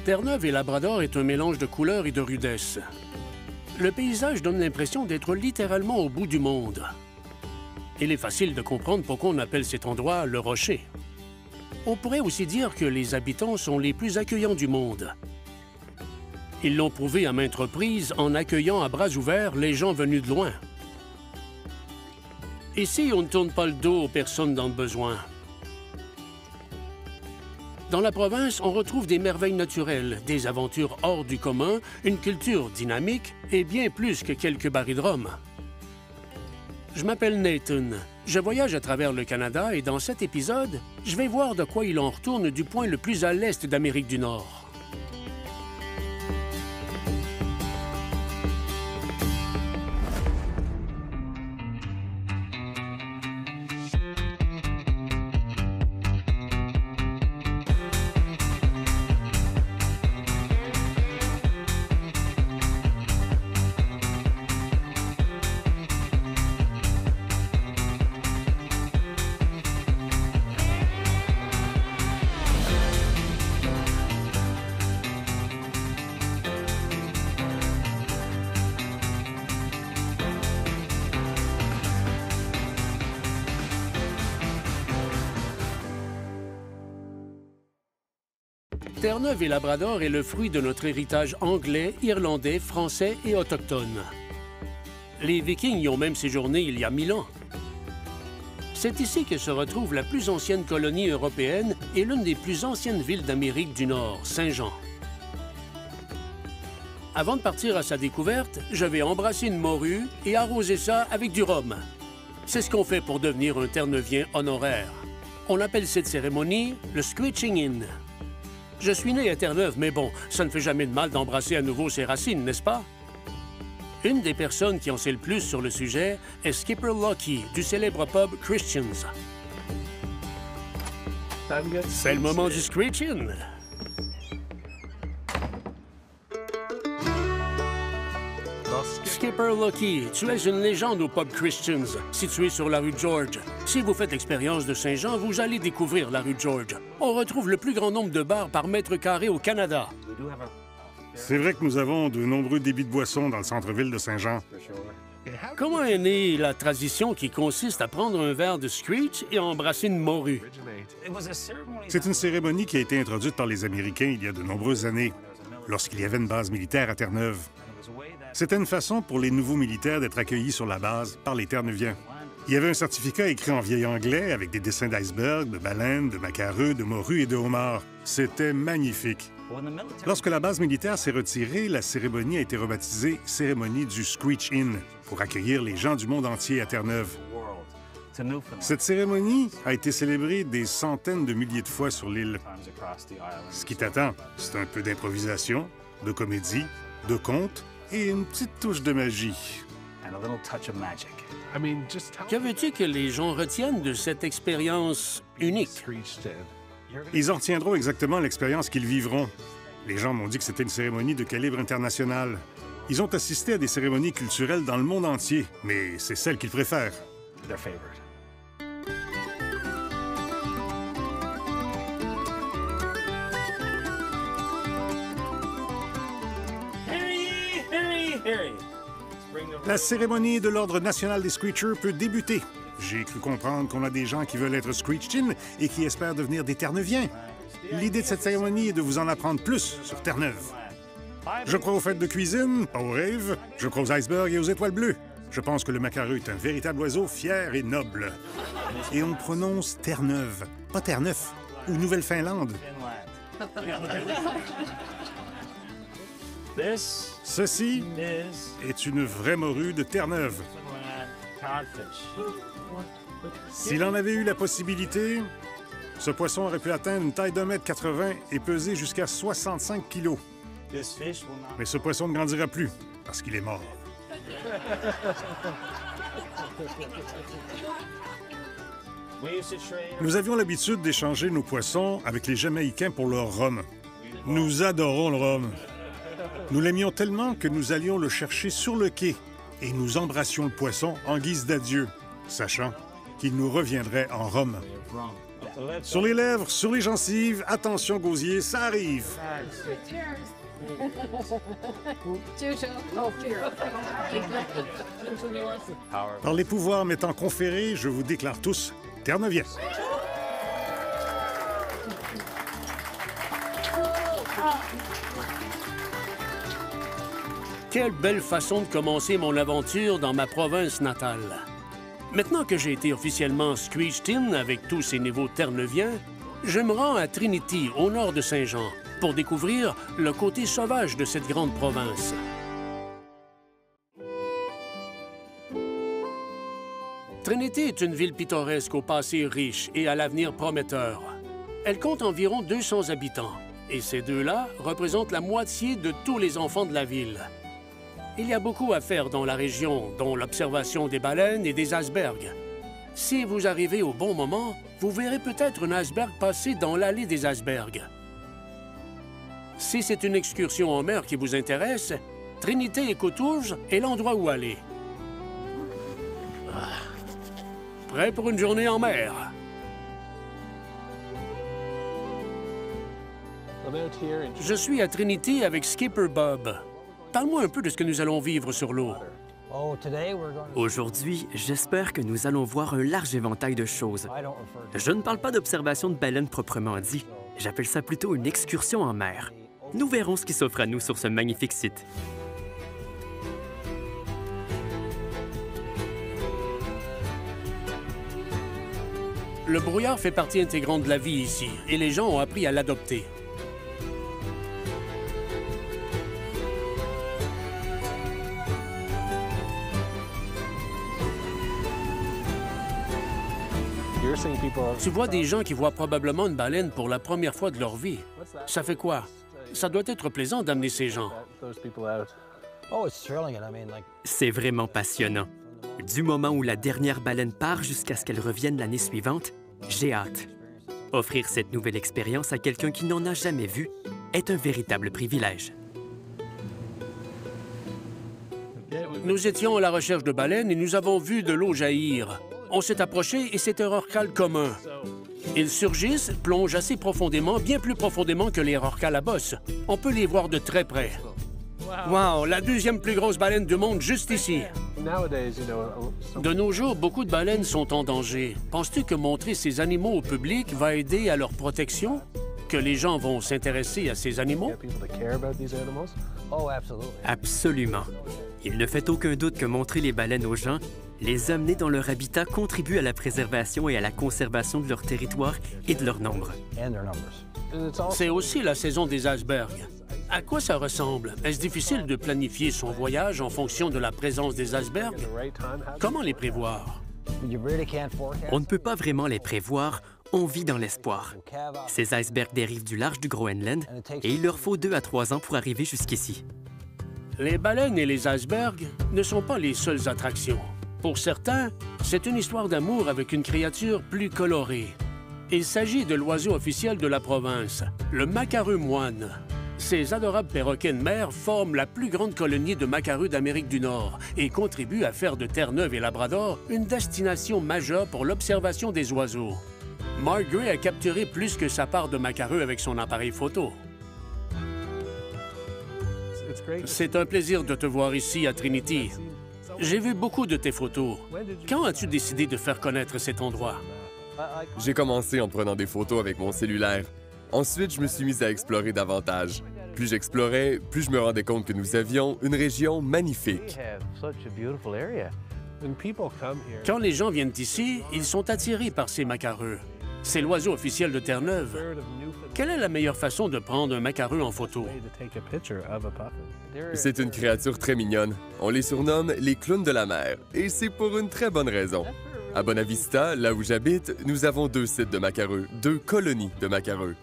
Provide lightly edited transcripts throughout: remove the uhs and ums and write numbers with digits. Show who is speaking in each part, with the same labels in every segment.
Speaker 1: Terre-Neuve et Labrador est un mélange de couleurs et de rudesse. Le paysage donne l'impression d'être littéralement au bout du monde. Il est facile de comprendre pourquoi on appelle cet endroit le Rocher. On pourrait aussi dire que les habitants sont les plus accueillants du monde. Ils l'ont prouvé à maintes reprises en accueillant à bras ouverts les gens venus de loin. Ici, on ne tourne pas le dos aux personnes dans le besoin. Dans la province, on retrouve des merveilles naturelles, des aventures hors du commun, une culture dynamique et bien plus que quelques barils de rhum. Je m'appelle Nathan. Je voyage à travers le Canada et dans cet épisode, je vais voir de quoi il en retourne du point le plus à l'est d'Amérique du Nord. Terre-Neuve et Labrador est le fruit de notre héritage anglais, irlandais, français et autochtone. Les Vikings y ont même séjourné il y a 1000 ans. C'est ici que se retrouve la plus ancienne colonie européenne et l'une des plus anciennes villes d'Amérique du Nord, Saint-Jean. Avant de partir à sa découverte, je vais embrasser une morue et arroser ça avec du rhum. C'est ce qu'on fait pour devenir un Terre-Neuvien honoraire. On appelle cette cérémonie le Screeching In. Je suis né à Terre-Neuve, mais bon, ça ne fait jamais de mal d'embrasser à nouveau ses racines, n'est-ce pas? Une des personnes qui en sait le plus sur le sujet est Skipper Lucky, du célèbre pub Christians. C'est le moment du Screech-In! Skipper Lucky, tu es une légende au pub Christians, situé sur la rue George. Si vous faites l'expérience de Saint-Jean, vous allez découvrir la rue George. On retrouve le plus grand nombre de bars par mètre carré au Canada.
Speaker 2: C'est vrai que nous avons de nombreux débits de boissons dans le centre-ville de Saint-Jean.
Speaker 1: Comment est née la tradition qui consiste à prendre un verre de Screech et à embrasser une morue?
Speaker 2: C'est une cérémonie qui a été introduite par les Américains il y a de nombreuses années, lorsqu'il y avait une base militaire à Terre-Neuve. C'était une façon pour les nouveaux militaires d'être accueillis sur la base par les Terre-Neuviens. Il y avait un certificat écrit en vieil anglais avec des dessins d'icebergs, de baleines, de macareux, de morues et de homards. C'était magnifique. Lorsque la base militaire s'est retirée, la cérémonie a été rebaptisée « Cérémonie du Screech-In » pour accueillir les gens du monde entier à Terre-Neuve. Cette cérémonie a été célébrée des centaines de milliers de fois sur l'île. Ce qui t'attend, c'est un peu d'improvisation, de comédie, de conte et une petite touche de magie.
Speaker 1: Que veux-tu que les gens retiennent de cette expérience unique?
Speaker 2: Ils en retiendront exactement l'expérience qu'ils vivront. Les gens m'ont dit que c'était une cérémonie de calibre international. Ils ont assisté à des cérémonies culturelles dans le monde entier, mais c'est celle qu'ils préfèrent. La cérémonie de l'Ordre national des Screechers peut débuter. J'ai cru comprendre qu'on a des gens qui veulent être Screeched-In et qui espèrent devenir des Terre-Neuviens. L'idée de cette cérémonie est de vous en apprendre plus sur Terre-Neuve. Je crois aux fêtes de cuisine, pas aux rêves. Je crois aux icebergs et aux étoiles bleues. Je pense que le macareux est un véritable oiseau fier et noble. Et on prononce Terre-Neuve, pas Terre-Neuf ou Nouvelle-Finlande. Ceci est une vraie morue de Terre-Neuve. S'il en avait eu la possibilité, ce poisson aurait pu atteindre une taille d'1,80 m et peser jusqu'à 65 kilos. Mais ce poisson ne grandira plus parce qu'il est mort. Nous avions l'habitude d'échanger nos poissons avec les Jamaïcains pour leur rhum. Nous adorons le rhum. Nous l'aimions tellement que nous allions le chercher sur le quai et nous embrassions le poisson en guise d'adieu, sachant qu'il nous reviendrait en rhum. Sur les lèvres, sur les gencives, attention gosier, ça arrive. Par les pouvoirs m'étant conférés, je vous déclare tous Terre-Neuviens.
Speaker 1: Quelle belle façon de commencer mon aventure dans ma province natale. Maintenant que j'ai été officiellement Screeched In avec tous ces niveaux terre-neuviens, je me rends à Trinity, au nord de Saint-Jean, pour découvrir le côté sauvage de cette grande province. Trinity est une ville pittoresque au passé riche et à l'avenir prometteur. Elle compte environ 200 habitants, et ces deux-là représentent la moitié de tous les enfants de la ville. Il y a beaucoup à faire dans la région, dont l'observation des baleines et des icebergs. Si vous arrivez au bon moment, vous verrez peut-être un iceberg passer dans l'allée des icebergs. Si c'est une excursion en mer qui vous intéresse, Trinity et Cottouge est l'endroit où aller. Prêt pour une journée en mer? Je suis à Trinity avec Skipper Bob. Parle-moi un peu de ce que nous allons vivre sur l'eau.
Speaker 3: Aujourd'hui, j'espère que nous allons voir un large éventail de choses. Je ne parle pas d'observation de baleines proprement dit. J'appelle ça plutôt une excursion en mer. Nous verrons ce qui s'offre à nous sur ce magnifique site.
Speaker 1: Le brouillard fait partie intégrante de la vie ici, et les gens ont appris à l'adopter. Tu vois des gens qui voient probablement une baleine pour la première fois de leur vie. Ça fait quoi? Ça doit être plaisant d'amener ces gens.
Speaker 3: C'est vraiment passionnant. Du moment où la dernière baleine part jusqu'à ce qu'elle revienne l'année suivante, j'ai hâte. Offrir cette nouvelle expérience à quelqu'un qui n'en a jamais vu est un véritable privilège.
Speaker 1: Nous étions à la recherche de baleines et nous avons vu de l'eau jaillir. On s'est approché et c'est un rorqual commun. Ils surgissent, plongent assez profondément, bien plus profondément que les rorquals à bosse. On peut les voir de très près. Wow, la deuxième plus grosse baleine du monde juste ici. De nos jours, beaucoup de baleines sont en danger. Penses-tu que montrer ces animaux au public va aider à leur protection? Que les gens vont s'intéresser à ces animaux?
Speaker 3: Absolument. Il ne fait aucun doute que montrer les baleines aux gens, les amener dans leur habitat contribue à la préservation et à la conservation de leur territoire et de leur nombre.
Speaker 1: C'est aussi la saison des icebergs. À quoi ça ressemble? Est-ce difficile de planifier son voyage en fonction de la présence des icebergs? Comment les prévoir?
Speaker 3: On ne peut pas vraiment les prévoir, on vit dans l'espoir. Ces icebergs dérivent du large du Groenland et il leur faut 2 à 3 ans pour arriver jusqu'ici.
Speaker 1: Les baleines et les icebergs ne sont pas les seules attractions. Pour certains, c'est une histoire d'amour avec une créature plus colorée. Il s'agit de l'oiseau officiel de la province, le macareux moine. Ces adorables perroquets de mer forment la plus grande colonie de macareux d'Amérique du Nord et contribuent à faire de Terre-Neuve et Labrador une destination majeure pour l'observation des oiseaux. Mark Gray a capturé plus que sa part de macareux avec son appareil photo. C'est un plaisir de te voir ici à Trinity. J'ai vu beaucoup de tes photos. Quand as-tu décidé de faire connaître cet endroit?
Speaker 4: J'ai commencé en prenant des photos avec mon cellulaire. Ensuite, je me suis mis à explorer davantage. Plus j'explorais, plus je me rendais compte que nous avions une région magnifique.
Speaker 1: Quand les gens viennent ici, ils sont attirés par ces macareux. C'est l'oiseau officiel de Terre-Neuve. Quelle est la meilleure façon de prendre un macareux en photo?
Speaker 4: C'est une créature très mignonne. On les surnomme les clowns de la mer, et c'est pour une très bonne raison. À Bonavista, là où j'habite, nous avons 2 sites de macareux, 2 colonies de macareux.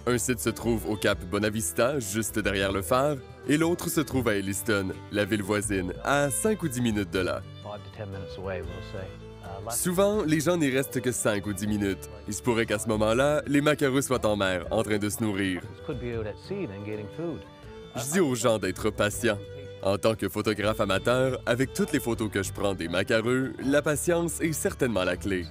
Speaker 4: Un site se trouve au Cap Bonavista, juste derrière le phare, et l'autre se trouve à Elliston, la ville voisine, à 5 ou 10 minutes de là. Souvent, les gens n'y restent que 5 ou 10 minutes. Il se pourrait qu'à ce moment-là, les macareux soient en mer, en train de se nourrir. Je dis aux gens d'être patients. En tant que photographe amateur, avec toutes les photos que je prends des macareux, la patience est certainement la clé.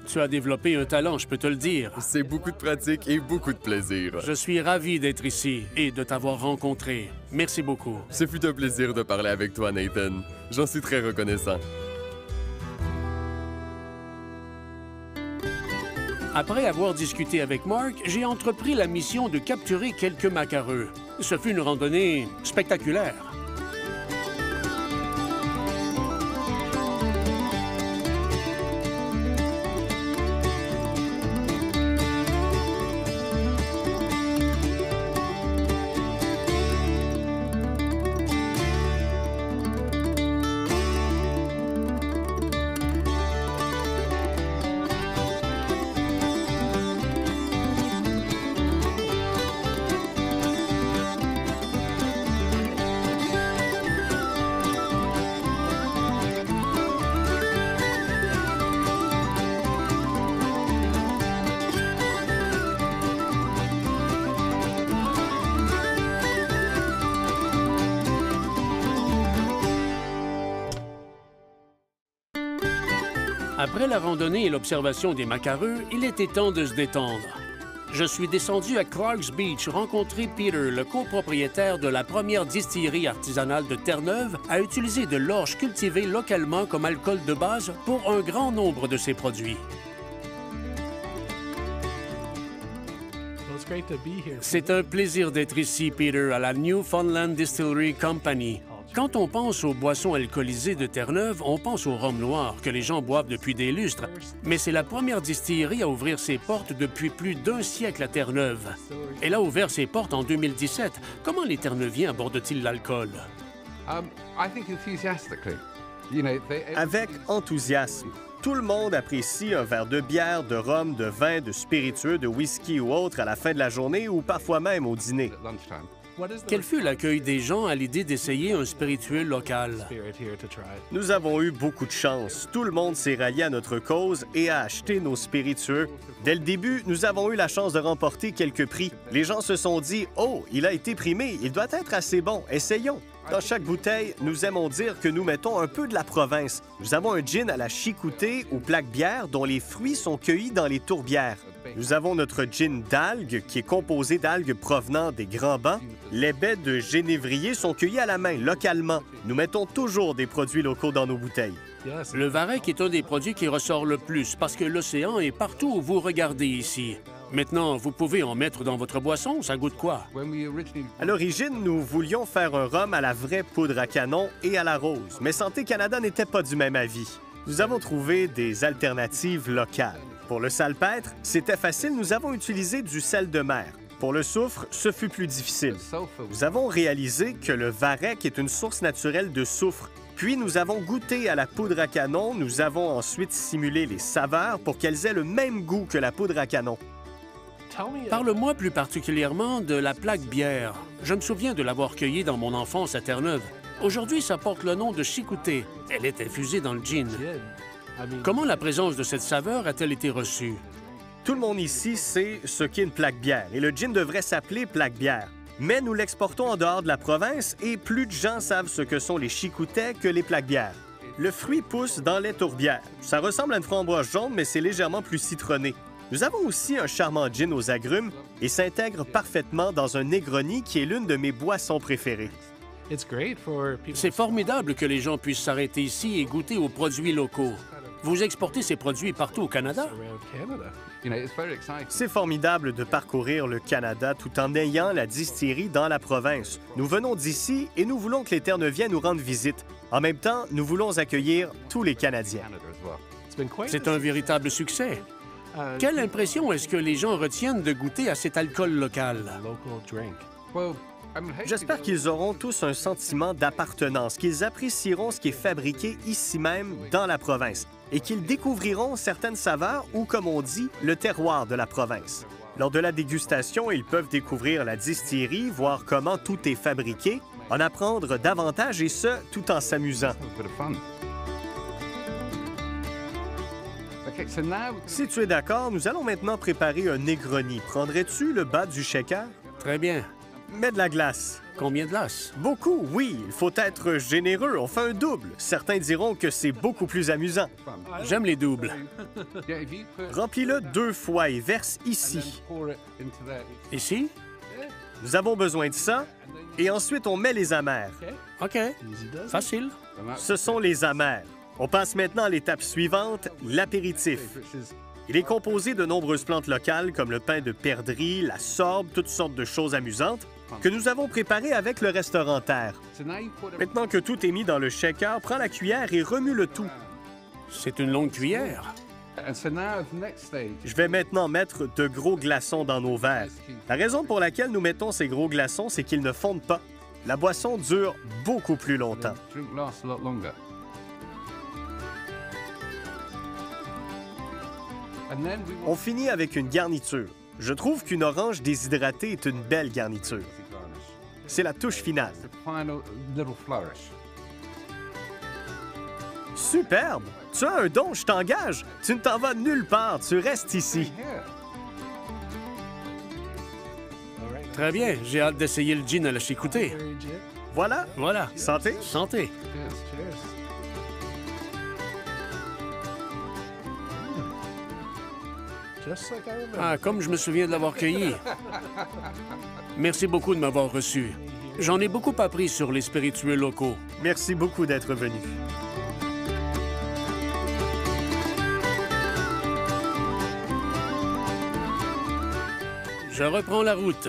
Speaker 1: Tu as développé un talent, je peux te le dire.
Speaker 4: C'est beaucoup de pratique et beaucoup de plaisir.
Speaker 1: Je suis ravi d'être ici et de t'avoir rencontré. Merci beaucoup.
Speaker 4: Ce fut un plaisir de parler avec toi, Nathan. J'en suis très reconnaissant.
Speaker 1: Après avoir discuté avec Mark, j'ai entrepris la mission de capturer quelques macareux. Ce fut une randonnée spectaculaire. Après la randonnée et l'observation des macareux, il était temps de se détendre. Je suis descendu à Clarks Beach rencontrer Peter, le copropriétaire de la première distillerie artisanale de Terre-Neuve, à utiliser de l'orge cultivée localement comme alcool de base pour un grand nombre de ses produits. C'est un plaisir d'être ici, Peter, à la Newfoundland Distillery Company. Quand on pense aux boissons alcoolisées de Terre-Neuve, on pense au rhum noir, que les gens boivent depuis des lustres. Mais c'est la première distillerie à ouvrir ses portes depuis plus d'un siècle à Terre-Neuve. Elle a ouvert ses portes en 2017. Comment les Terre-Neuviens abordent-ils l'alcool?
Speaker 5: Avec enthousiasme. Tout le monde apprécie un verre de bière, de rhum, de vin, de spiritueux, de whisky ou autre à la fin de la journée ou parfois même au dîner.
Speaker 1: Quel fut l'accueil des gens à l'idée d'essayer un spiritueux local?
Speaker 5: Nous avons eu beaucoup de chance. Tout le monde s'est rallié à notre cause et a acheté nos spiritueux. Dès le début, nous avons eu la chance de remporter quelques prix. Les gens se sont dit « Oh, il a été primé, il doit être assez bon, essayons ». Dans chaque bouteille, nous aimons dire que nous mettons un peu de la province. Nous avons un gin à la chicoutée ou plaque bière dont les fruits sont cueillis dans les tourbières. Nous avons notre gin d'algues qui est composé d'algues provenant des Grands Bancs. Les baies de génévrier sont cueillies à la main, localement. Nous mettons toujours des produits locaux dans nos bouteilles.
Speaker 1: Le varech est un des produits qui ressort le plus parce que l'océan est partout où vous regardez ici. Maintenant, vous pouvez en mettre dans votre boisson, ça goûte quoi?
Speaker 5: À l'origine, nous voulions faire un rhum à la vraie poudre à canon et à la rose, mais Santé Canada n'était pas du même avis. Nous avons trouvé des alternatives locales. Pour le salpêtre, c'était facile, nous avons utilisé du sel de mer. Pour le soufre, ce fut plus difficile. Nous avons réalisé que le varech est une source naturelle de soufre. Puis nous avons goûté à la poudre à canon, nous avons ensuite simulé les saveurs pour qu'elles aient le même goût que la poudre à canon.
Speaker 1: Parle-moi plus particulièrement de la plaque bière. Je me souviens de l'avoir cueillie dans mon enfance à Terre-Neuve. Aujourd'hui, ça porte le nom de chicoutée. Elle est infusée dans le gin. Comment la présence de cette saveur a-t-elle été reçue?
Speaker 5: Tout le monde ici sait ce qu'est une plaque bière et le gin devrait s'appeler plaque bière. Mais nous l'exportons en dehors de la province et plus de gens savent ce que sont les chicoutets que les plaques bières. Le fruit pousse dans les tourbières. Ça ressemble à une framboise jaune, mais c'est légèrement plus citronné. Nous avons aussi un charmant gin aux agrumes et s'intègre parfaitement dans un Negroni qui est l'une de mes boissons préférées.
Speaker 1: C'est formidable que les gens puissent s'arrêter ici et goûter aux produits locaux. Vous exportez ces produits partout au Canada?
Speaker 5: C'est formidable de parcourir le Canada tout en ayant la distillerie dans la province. Nous venons d'ici et nous voulons que les Terre-Neuviens nous rendent visite. En même temps, nous voulons accueillir tous les Canadiens.
Speaker 1: C'est un véritable succès. Quelle impression est-ce que les gens retiennent de goûter à cet alcool local?
Speaker 5: J'espère qu'ils auront tous un sentiment d'appartenance, qu'ils apprécieront ce qui est fabriqué ici même, dans la province, et qu'ils découvriront certaines saveurs ou, comme on dit, le terroir de la province. Lors de la dégustation, ils peuvent découvrir la distillerie, voir comment tout est fabriqué, en apprendre davantage et ce, tout en s'amusant. Si tu es d'accord, nous allons maintenant préparer un Negroni. Prendrais-tu le bas du shaker?
Speaker 1: Très bien.
Speaker 5: Mets de la glace.
Speaker 1: Combien de glaces?
Speaker 5: Beaucoup, oui. Il faut être généreux. On fait un double. Certains diront que c'est beaucoup plus amusant.
Speaker 1: J'aime les doubles.
Speaker 5: Remplis-le 2 fois et verse ici.
Speaker 1: Ici?
Speaker 5: Nous avons besoin de ça. Et ensuite, on met les amers.
Speaker 1: OK. Facile.
Speaker 5: Ce sont les amers. On passe maintenant à l'étape suivante, l'apéritif. Il est composé de nombreuses plantes locales comme le pain de perdrix, la sorbe, toutes sortes de choses amusantes que nous avons préparées avec le restaurant Terre. Maintenant que tout est mis dans le shaker, prends la cuillère et remue le tout.
Speaker 1: C'est une longue cuillère.
Speaker 5: Je vais maintenant mettre de gros glaçons dans nos verres. La raison pour laquelle nous mettons ces gros glaçons, c'est qu'ils ne fondent pas. La boisson dure beaucoup plus longtemps. On finit avec une garniture. Je trouve qu'une orange déshydratée est une belle garniture. C'est la touche finale. Superbe! Tu as un don, je t'engage. Tu ne t'en vas nulle part, tu restes ici.
Speaker 1: Très bien, j'ai hâte d'essayer le gin à la chicoutée.
Speaker 5: Voilà.
Speaker 1: Voilà.
Speaker 5: Santé.
Speaker 1: Santé. Ah, comme je me souviens de l'avoir cueilli. Merci beaucoup de m'avoir reçu. J'en ai beaucoup appris sur les spiritueux locaux.
Speaker 5: Merci beaucoup d'être venu.
Speaker 1: Je reprends la route.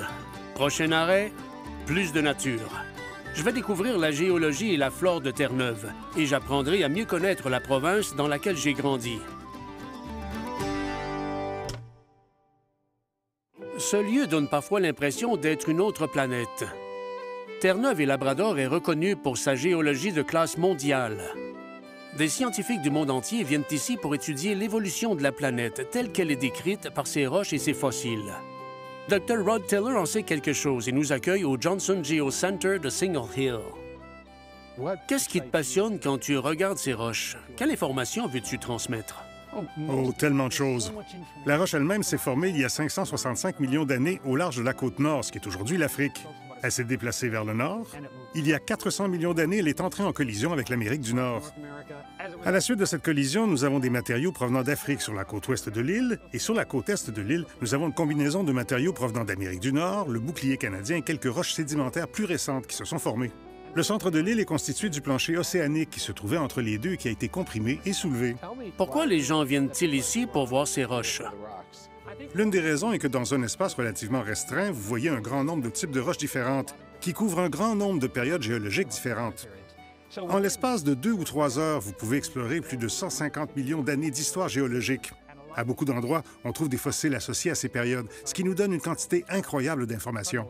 Speaker 1: Prochain arrêt, plus de nature. Je vais découvrir la géologie et la flore de Terre-Neuve et j'apprendrai à mieux connaître la province dans laquelle j'ai grandi. Ce lieu donne parfois l'impression d'être une autre planète. Terre-Neuve et Labrador est reconnu pour sa géologie de classe mondiale. Des scientifiques du monde entier viennent ici pour étudier l'évolution de la planète telle qu'elle est décrite par ses roches et ses fossiles. Dr. Rod Taylor en sait quelque chose et nous accueille au Johnson Geo Center de Signal Hill. Qu'est-ce qui te passionne quand tu regardes ces roches? Quelle information veux-tu transmettre?
Speaker 2: Oh, tellement de choses. La roche elle-même s'est formée il y a 565 millions d'années au large de la côte nord, ce qui est aujourd'hui l'Afrique. Elle s'est déplacée vers le nord. Il y a 400 millions d'années, elle est entrée en collision avec l'Amérique du Nord. À la suite de cette collision, nous avons des matériaux provenant d'Afrique sur la côte ouest de l'île, et sur la côte est de l'île, nous avons une combinaison de matériaux provenant d'Amérique du Nord, le bouclier canadien et quelques roches sédimentaires plus récentes qui se sont formées. Le centre de l'île est constitué du plancher océanique qui se trouvait entre les deux et qui a été comprimé et soulevé.
Speaker 1: Pourquoi les gens viennent-ils ici pour voir ces roches?
Speaker 2: L'une des raisons est que dans un espace relativement restreint, vous voyez un grand nombre de types de roches différentes qui couvrent un grand nombre de périodes géologiques différentes. En l'espace de 2 ou 3 heures, vous pouvez explorer plus de 150 millions d'années d'histoire géologique. À beaucoup d'endroits, on trouve des fossiles associés à ces périodes, ce qui nous donne une quantité incroyable d'informations.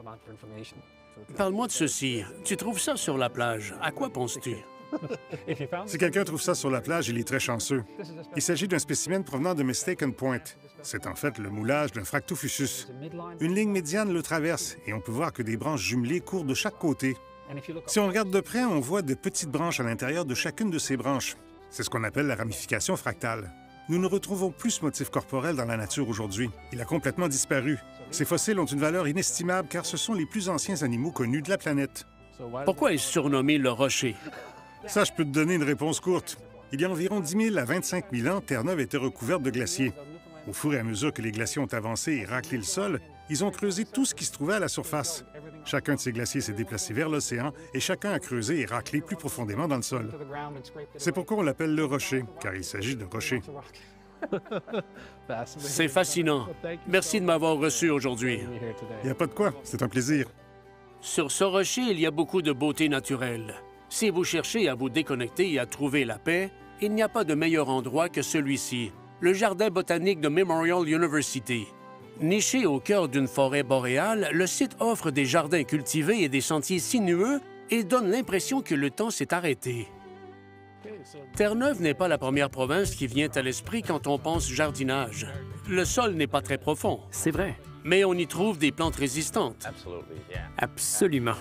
Speaker 1: Parle-moi de ceci. Tu trouves ça sur la plage. À quoi penses-tu?
Speaker 2: Si quelqu'un trouve ça sur la plage, il est très chanceux. Il s'agit d'un spécimen provenant de Mistaken Point. C'est en fait le moulage d'un Fractophusus. Une ligne médiane le traverse et on peut voir que des branches jumelées courent de chaque côté. Si on regarde de près, on voit de petites branches à l'intérieur de chacune de ces branches. C'est ce qu'on appelle la ramification fractale. Nous ne retrouvons plus ce motif corporel dans la nature aujourd'hui. Il a complètement disparu. Ces fossiles ont une valeur inestimable car ce sont les plus anciens animaux connus de la planète.
Speaker 1: Pourquoi est-ce surnommé le rocher?
Speaker 2: Ça, je peux te donner une réponse courte. Il y a environ 10 000 à 25 000 ans, Terre-Neuve était recouverte de glaciers. Au fur et à mesure que les glaciers ont avancé et raclé le sol, ils ont creusé tout ce qui se trouvait à la surface. Chacun de ces glaciers s'est déplacé vers l'océan et chacun a creusé et raclé plus profondément dans le sol. C'est pourquoi on l'appelle le rocher, car il s'agit d'un rocher.
Speaker 1: C'est fascinant. Merci de m'avoir reçu aujourd'hui.
Speaker 2: Il n'y a pas de quoi, c'est un plaisir.
Speaker 1: Sur ce rocher, il y a beaucoup de beauté naturelle. Si vous cherchez à vous déconnecter et à trouver la paix, il n'y a pas de meilleur endroit que celui-ci, le Jardin botanique de Memorial University. Niché au cœur d'une forêt boréale, le site offre des jardins cultivés et des sentiers sinueux et donne l'impression que le temps s'est arrêté. Terre-Neuve n'est pas la première province qui vient à l'esprit quand on pense jardinage. Le sol n'est pas très profond.
Speaker 3: C'est vrai.
Speaker 1: Mais on y trouve des plantes résistantes.
Speaker 3: Absolument.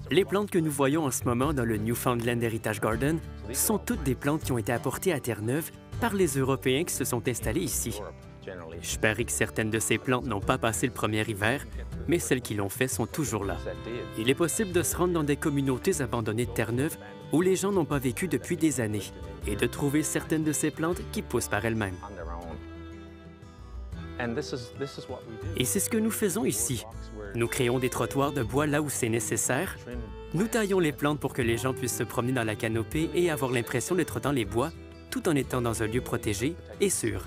Speaker 3: Les plantes que nous voyons en ce moment dans le Newfoundland Heritage Garden sont toutes des plantes qui ont été apportées à Terre-Neuve par les Européens qui se sont installés ici. Je parie que certaines de ces plantes n'ont pas passé le premier hiver, mais celles qui l'ont fait sont toujours là. Il est possible de se rendre dans des communautés abandonnées de Terre-Neuve où les gens n'ont pas vécu depuis des années et de trouver certaines de ces plantes qui poussent par elles-mêmes. Et c'est ce que nous faisons ici. Nous créons des trottoirs de bois là où c'est nécessaire. Nous taillons les plantes pour que les gens puissent se promener dans la canopée et avoir l'impression d'être dans les bois, tout en étant dans un lieu protégé et sûr.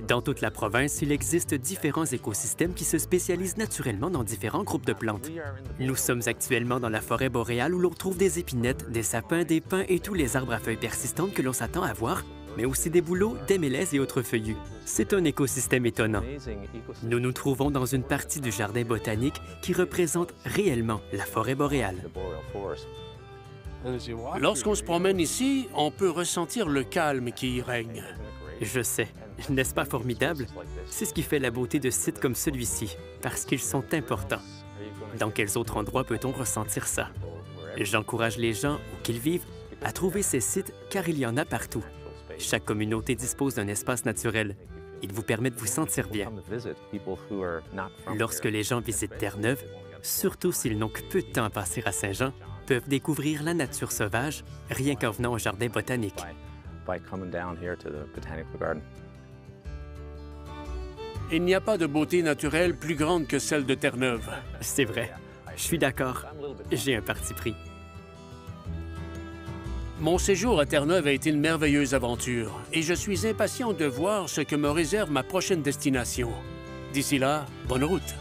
Speaker 3: Dans toute la province, il existe différents écosystèmes qui se spécialisent naturellement dans différents groupes de plantes. Nous sommes actuellement dans la forêt boréale où l'on trouve des épinettes, des sapins, des pins et tous les arbres à feuilles persistantes que l'on s'attend à voir, mais aussi des bouleaux, des mélèzes et autres feuillus. C'est un écosystème étonnant. Nous nous trouvons dans une partie du jardin botanique qui représente réellement la forêt boréale.
Speaker 1: Lorsqu'on se promène ici, on peut ressentir le calme qui y règne.
Speaker 3: Je sais. N'est-ce pas formidable? C'est ce qui fait la beauté de sites comme celui-ci, parce qu'ils sont importants. Dans quels autres endroits peut-on ressentir ça? J'encourage les gens, où qu'ils vivent, à trouver ces sites car il y en a partout. Chaque communauté dispose d'un espace naturel. Il vous permet de vous sentir bien. Lorsque les gens visitent Terre-Neuve, surtout s'ils n'ont que peu de temps à passer à Saint-Jean, peuvent découvrir la nature sauvage rien qu'en venant au jardin botanique.
Speaker 1: Il n'y a pas de beauté naturelle plus grande que celle de Terre-Neuve.
Speaker 3: C'est vrai. Je suis d'accord. J'ai un parti pris.
Speaker 1: Mon séjour à Terre-Neuve a été une merveilleuse aventure et je suis impatient de voir ce que me réserve ma prochaine destination. D'ici là, bonne route!